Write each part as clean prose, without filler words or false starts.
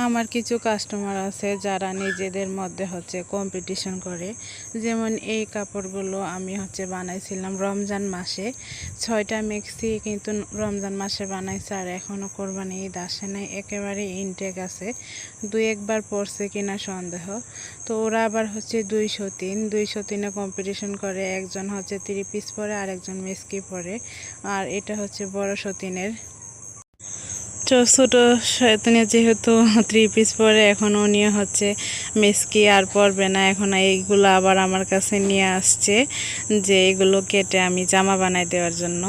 আমার কিছু কাস্টমার আছে যারা নিজেদের মধ্যে কম্পিটিশন করে। যেমন এই কাপড়গুলো আমি বানাইছিলাম রমজান মাসে 6টা মেক্সি, কিন্তু রমজান মাসে বানাইছে আর এখনও কোরবানি ঈদ আসে নাই, একেবারে ইনটেক আছে। দুই একবার পরছে কিনা সন্দেহ। তো ওরা আবার 203 কম্পিটিশন করে। একজন 3 পিস পরে আর একজন মেক্সি পরে। আর এটা বড় সতীনের। ছোটো শয়তানিয়া যেহেতু 3 পিস পরে, এখন নিয়ে মেস্কি আর পরবে না। এখন এইগুলো আবার আমার কাছে নিয়ে আসছে যে এগুলো কেটে আমি জামা বানাই দেওয়ার জন্য।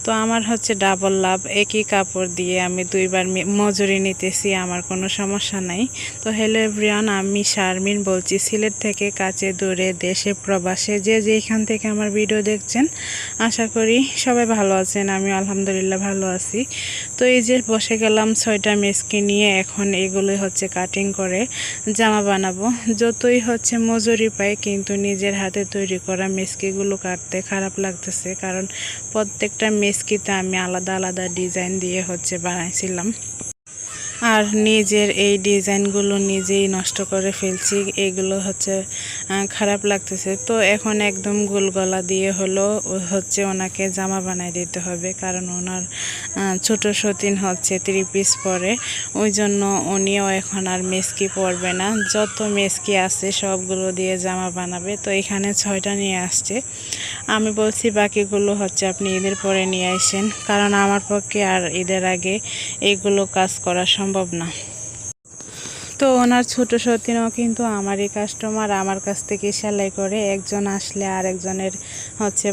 তো আমার ডাবল লাভ, একই কাপড় দিয়ে আমি 2বার মজুরি নিতেছি, আমার কোনো সমস্যা নাই। তো হ্যালো এভরিওয়ান, আমি শারমিন বলছি সিলেট থেকে। কাছে দূরে দেশে প্রবাসে যে যেখান থেকে আমার ভিডিও দেখছেন, আশা করি সবাই ভালো আছেন। আমি আলহামদুলিল্লাহ ভালো আছি। তো এই যে বসে গেলাম 6টা মেস্কি নিয়ে। এখন এগুলো কাটিং করে জামা বানাবো। যতই মজুরি পাই, কিন্তু নিজের হাতে তৈরি করা মেস্কিগুলো কাটতে খারাপ লাগতেছে, কারণ প্রত্যেকটা মেস্কিতে আমি আলাদা আলাদা ডিজাইন দিয়ে বানাইছিলাম। আর নিজের এই ডিজাইনগুলো নিজেই নষ্ট করে ফেলছি, এগুলো খারাপ লাগতেছে। তো এখন একদম গোল গলা দিয়ে হলো ওনাকে জামা বানাই দিতে হবে, কারণ ওনার ছোট সতীন 3 পিস পরে, ওই জন্য উনিও এখন আর মেস্কি পরবে না। যত মেস্কি আছে সবগুলো দিয়ে জামা বানাবে। তো এখানে 6টা নিয়ে আসছে। আমি বলছি বাকিগুলো আপনি ঈদের পরে নিয়ে আসেন, কারণ আমার পক্ষে আর ঈদের আগে এইগুলো কাজ করা সম্ভব না। তো ওনার ছোট সতীনও কিন্তু আমারই কাস্টমার, আমার কাছ থেকে সেলাই করে। একজন আসলে আর একজনের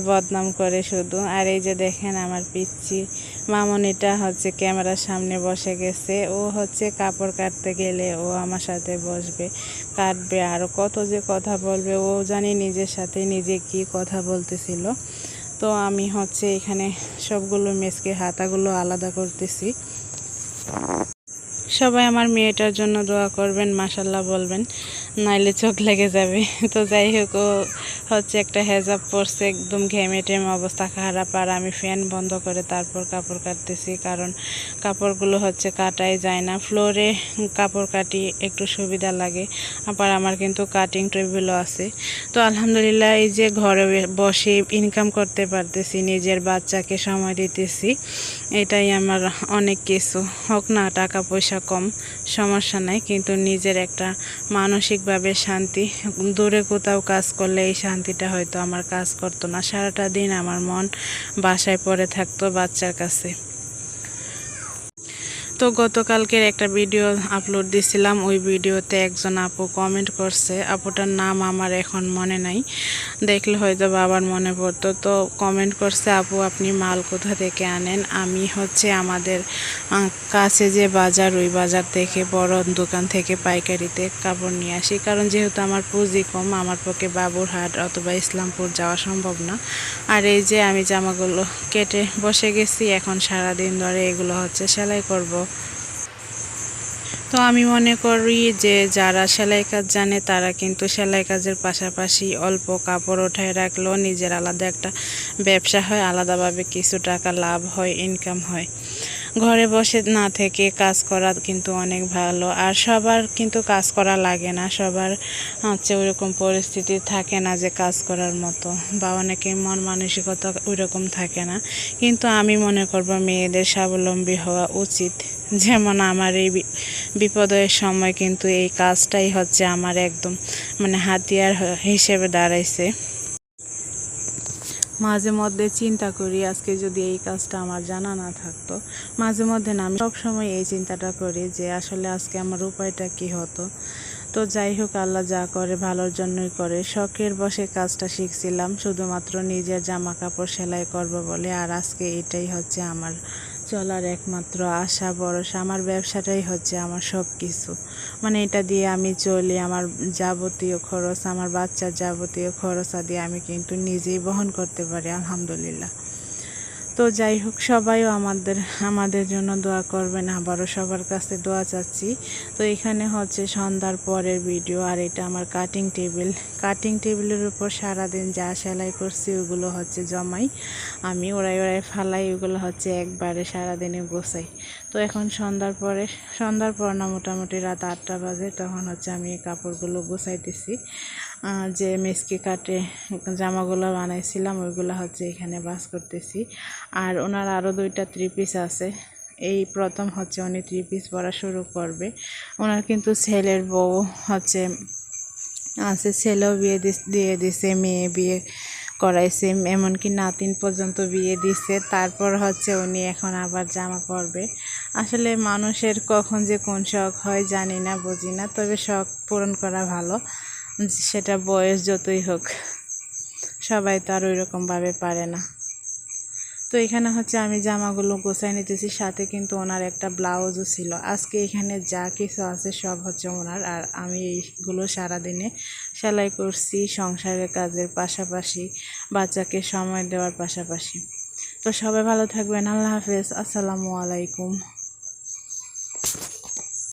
বদনাম করে শুধু। আর এই যে দেখেন আমার পিচ্চি মামনিটা ক্যামেরার সামনে বসে গেছে। ও কাপড় কাটতে গেলে ও আমার সাথে বসবে, কাটবে, আর কত যে কথা বলবে। ও জানি নিজের সাথে নিজে কি কথা বলতেছিল। তো আমি এখানে সবগুলো মেসকে হাতাগুলো আলাদা করতেছি। সবাই আমার মেয়েটার জন্য দোয়া করবেন, মাশাল্লাহ বলবেন, নাইলে চোখ লেগে যাবে। তো যাই হোক, ও একটা হেজাব পরছে, একদম ঘেমে টেমে অবস্থা খারাপ। আর আমি ফ্যান বন্ধ করে তারপর কাপড় কাটতেছি, কারণ কাপড়গুলো কাটাই যায় না। ফ্লোরে কাপড় কাটি একটু সুবিধা লাগে। আবার আমার কিন্তু কাটিং টেবিলও আছে। তো আলহামদুলিল্লাহ, এই যে ঘরে বসে ইনকাম করতে পারতেছি, নিজের বাচ্চাকে সময় দিতেছি, এটাই আমার অনেক কিছু। হোক না টাকা পয়সা কম, সমস্যা নাই, কিন্তু নিজের একটা মানসিকভাবে শান্তি। দূরে কোথাও কাজ করলে এই শান্তিটা হয়তো আমার কাজ করতো না। সারাটা দিন আমার মন বাসায় পড়ে থাকতো বাচ্চার কাছে। তো গতকালকের একটা ভিডিও আপলোড দিছিলাম, ওই ভিডিওতে একজন আপু কমেন্ট করছে। আপুটার নাম আমার এখন মনে নাই, দেখলে হয়তো বাবার মনে পড়তো। তো কমেন্ট করছে, আপু আপনি মাল কোথা থেকে আনেন? আমি আমাদের কাছে যে বাজার, ওই বাজার থেকে বড় দোকান থেকে পাইকারিতে কাপড় নিয়ে আসি, কারণ যেহেতু আমার পুঁজি কম, আমার পক্ষে বাবুরহাট অথবা ইসলামপুর যাওয়া সম্ভব না। আর এই যে আমি জামাগুলো কেটে বসে গেছি, এখন সারাদিন ধরে এগুলো সেলাই করব। তো আমি মনে করি যে যারা সেলাই কাজ জানে তারা কিন্তু সেলাই কাজের পাশাপাশি অল্প কাপড় ওঠায় রাখলেও নিজের আলাদা একটা ব্যবসা হয়, আলাদাভাবে কিছু টাকা লাভ হয়, ইনকাম হয়। ঘরে বসে না থেকে কাজ করা কিন্তু অনেক ভালো। আর সবার কিন্তু কাজ করা লাগে না, সবার ওইরকম পরিস্থিতি থাকে না যে কাজ করার মতো, বা অনেকে মন মানসিকতা ওইরকম থাকে না। কিন্তু আমি মনে করব মেয়েদের স্বাবলম্বী হওয়া উচিত। যেমন আমার এই বিপদের সময় কিন্তু এই কাজটাই আমার একদম হাতিয়ার হিসেবে দাঁড়াইছে। মাঝে মধ্যে চিন্তা করি, আজকে যদি এই কাজটা আমার জানা না থাকতো। মাঝে মধ্যে না, আমি সবসময় এই চিন্তাটা করি যে আসলে আজকে আমার উপায়টা কি হতো। তো যাই হোক, আল্লাহ যা করে ভালোর জন্যই করে। শখের বসে কাজটা শিখছিলাম শুধুমাত্র নিজের জামা কাপড় সেলাই করব বলে। আর আজকে এটাই আমার চলার একমাত্র আশা ভরসা। আমার ব্যবসাটাই আমার সব কিছু। এটা দিয়ে আমি চলি। আমার যাবতীয় খরচ, আমার বাচ্চার যাবতীয় খরচ দিয়ে আমি কিন্তু নিজেই বহন করতে পারি, আলহামদুলিল্লাহ। তো যাই হোক, সবাইও আমাদের জন্য দোয়া করবেন, আবারও সবার কাছে দোয়া চাচ্ছি। তো এখানে হচ্ছে সন্ধ্যার পরের ভিডিও, আর এটা আমার কাটিং টেবিলের উপর সারাদিন যা সেলাই করছি ওগুলো হচ্ছে জমাই, আমি ওড়াই ফালাই, ওগুলো হচ্ছে একবারে সারাদিনে গোছাই। তো এখন সন্ধ্যার পর না, মোটামুটি রাত 8টা বাজে, তখন হচ্ছে আমি এই কাপড়গুলো গোছাইতেছি। যে মেসকি কাটে জামাগুলো বানাইছিলাম ওইগুলো হচ্ছে এখানে বাস করতেছি। আর ওনার আরও 2টা 3 পিস আছে, এই প্রথম হচ্ছে উনি 3 পিস পরা শুরু করবে। ওনার কিন্তু ছেলের বউ হচ্ছে আছে, ছেলেও দিয়ে দিছে, মেয়ে বিয়ে করাইছে, এমনকি নাতিন পর্যন্ত বিয়ে দিছে। তারপর হচ্ছে উনি এখন আবার জামা পরবে। আসলে মানুষের কখন যে কোন শখ হয় জানি না, বুঝি না, তবে শখ পূরণ করা ভালো, সেটা বয়স যতই হোক, সবাই তো আর ওইরকমভাবে পারে না। তো এখানে হচ্ছে আমি জামাগুলো গোছাই নিতেছি, সাথে কিন্তু ওনার একটা ব্লাউজও ছিল। আজকে এখানে যা কিছু আছে সব হচ্ছে ওনার, আর আমি এইগুলো সারাদিনে সেলাই করছি সংসারের কাজের পাশাপাশি, বাচ্চাকে সময় দেওয়ার পাশাপাশি। তো সবাই ভালো থাকবেন, আল্লাহ হাফেজ, আসসালামু আলাইকুম।